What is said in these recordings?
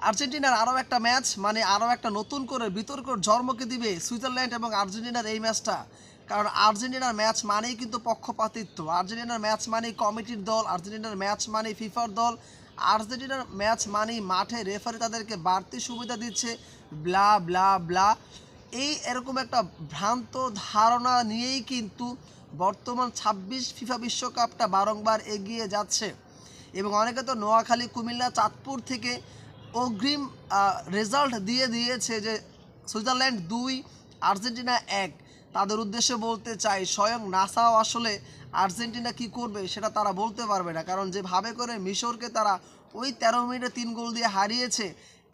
আর্জেন্টিনার আরও একটা ম্যাচ, মানে আরও একটা নতুন করে বিতর্কর জন্মকে দিবে সুইজারল্যান্ড এবং আর্জেন্টিনার এই ম্যাচটা। কারণ আর্জেন্টিনার ম্যাচ মানেই কিন্তু পক্ষপাতিত্ব, আর্জেন্টিনার ম্যাচ মানেই কমিটির দল, আর্জেন্টিনার ম্যাচ মানেই ফিফার দল, আর্জেন্টিনার ম্যাচ মানেই মাঠে রেফারি তাদেরকে বাড়তি সুবিধা দিচ্ছে, ব্লা ব্লা ব্লা। এরকম একটা ভ্রান্ত ধারণা নিয়েই কিন্তু বর্তমান ২৬ ফিফা বিশ্বকাপটা বারংবার এগিয়ে যাচ্ছে। এবং অনেকে তো নোয়াখালী, কুমিল্লা, চাঁদপুর থেকে অগ্রিম রেজাল্ট দিয়ে দিয়েছে যে সুইজারল্যান্ড ২, আর্জেন্টিনা ১। তাদের উদ্দেশ্যে বলতে চাই, স্বয়ং নাসাও আসলে আর্জেন্টিনা কি করবে সেটা তারা বলতে পারবে না, কারণ যেভাবে করে মিশরকে তারা ওই ১৩ মিনিটে ৩ গোল দিয়ে হারিয়েছে,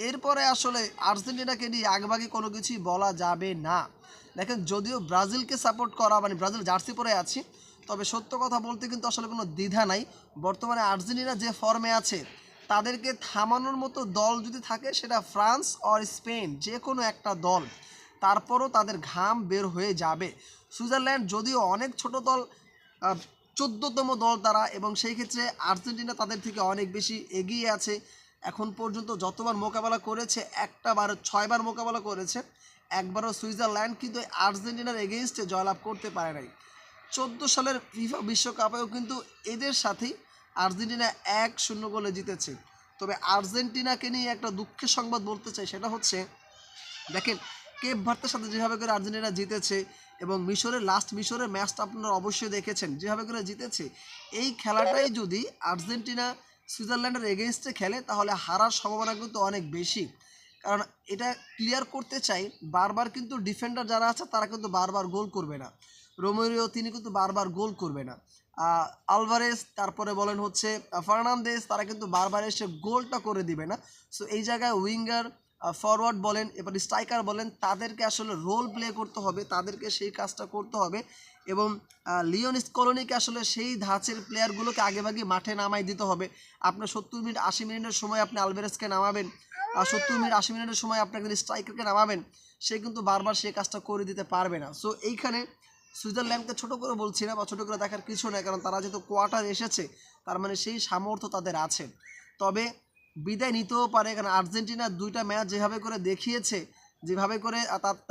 এরপরে আসলে আর্জেন্টিনাকে নিয়ে আগভাগে কোনো কিছুই বলা যাবে না। দেখেন, যদিও ব্রাজিলকে সাপোর্ট করা, মানে ব্রাজিল জার্সি পরে আছি, তবে সত্য কথা বলতে কিন্তু আসলে কোনো দ্বিধা নাই। বর্তমানে আর্জেন্টিনা যে ফর্মে আছে, তাদেরকে থামানোর মতো দল যদি থাকে সেটা ফ্রান্স অর স্পেন, যে কোনো একটা দল, তারপরও তাদের ঘাম বের হয়ে যাবে। সুইজারল্যান্ড যদিও অনেক ছোট দল, ১৪তম দল তারা, এবং সেই ক্ষেত্রে আর্জেন্টিনা তাদের থেকে অনেক বেশি এগিয়ে আছে। এখন পর্যন্ত যতবার মোকাবেলা করেছে, একটা বার ৬ বার মোকাবেলা করেছে, একবারও সুইজারল্যান্ড কিন্তু আর্জেন্টিনার এগেইনস্টে জয়লাভ করতে পারে নাই। ১৪ সালের ফিফা বিশ্বকাপেও কিন্তু এদের সাথেই আর্জেন্টিনা ১-০ গোলে জিতেছে। তবে আর্জেন্টিনাকে নিয়ে একটা দুঃখের সংবাদ বলতে চাই, সেটা হচ্ছে দেখেন, কেপ ভার্দের সাথে যেভাবে করে আর্জেন্টিনা জিতেছে, এবং মিশরের ম্যাচটা আপনারা অবশ্যই দেখেছেন, যেভাবে করে জিতেছে, এই খেলাটাই যদি আর্জেন্টিনা সুইজারল্যান্ডের এগেনস্টে খেলে, তাহলে হারার সম্ভাবনা কিন্তু অনেক বেশি। কারণ এটা ক্লিয়ার করতে চাই, বারবার কিন্তু ডিফেন্ডার যারা আছে তারা কিন্তু বারবার গোল করবে না। রোমেরিও তিনি কিন্তু বারবার গোল করবে না। আলভারেজ, তারপরে বলেন হচ্ছে ফার্নান্দেজ, তারা কিন্তু বারবার এসে গোলটা করে দিবে না। সো এই জায়গায় উইঙ্গার, ফরওয়ার্ড বলেন, এবার স্ট্রাইকার বলেন, তাদেরকে আসলে রোল প্লে করতে হবে, তাদেরকে সেই কাজটা করতে হবে। এবং লিওন স্কলোনিকে আসলে সেই ধাঁচের প্লেয়ারগুলোকে আগেভাগে মাঠে নামাই দিতে হবে। আপনার ৭০ মিনিট ৮০ মিনিটের সময় আপনি আলভারেজকে নামাবেন, ৭০ মিনিট ৮০ মিনিটের সময় আপনাকে স্ট্রাইকারকে নামাবেন, সে কিন্তু বারবার সেই কাজটা করে দিতে পারবে না। সো এইখানে সুইজারল্যান্ডকে ছোটো করে বলছি না, বা ছোটো করে দেখার কিছু নেই, কারণ তারা যেহেতু কোয়ার্টার এসেছে, তার মানে সেই সামর্থ্য তাদের আছে। তবে বিদায় নিতেও পারে, কারণ আর্জেন্টিনা ২টা ম্যাচ যেভাবে করে দেখিয়েছে, যেভাবে করে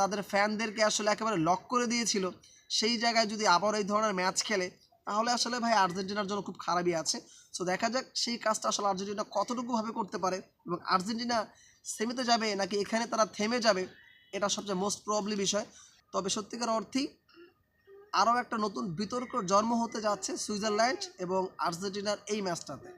তাদের ফ্যানদেরকে আসলে একেবারে লক করে দিয়েছিল, সেই জায়গায় যদি আবার এই ধরনের ম্যাচ খেলে, তাহলে আসলে ভাই আর্জেন্টিনার জন্য খুব খারাপই আছে। সো দেখা যাক সেই কাজটা আসলে আর্জেন্টিনা কতটুকুভাবে করতে পারে, এবং আর্জেন্টিনা সেমিতে যাবে নাকি এখানে তারা থেমে যাবে, এটা সবচেয়ে মোস্ট প্রবলি বিষয়। তবে সত্যিকার অর্থেই আরও একটা নতুন বিতর্ক জন্ম হতে যাচ্ছে সুইজারল্যান্ড এবং আর্জেন্টিনার এই ম্যাচটাতে।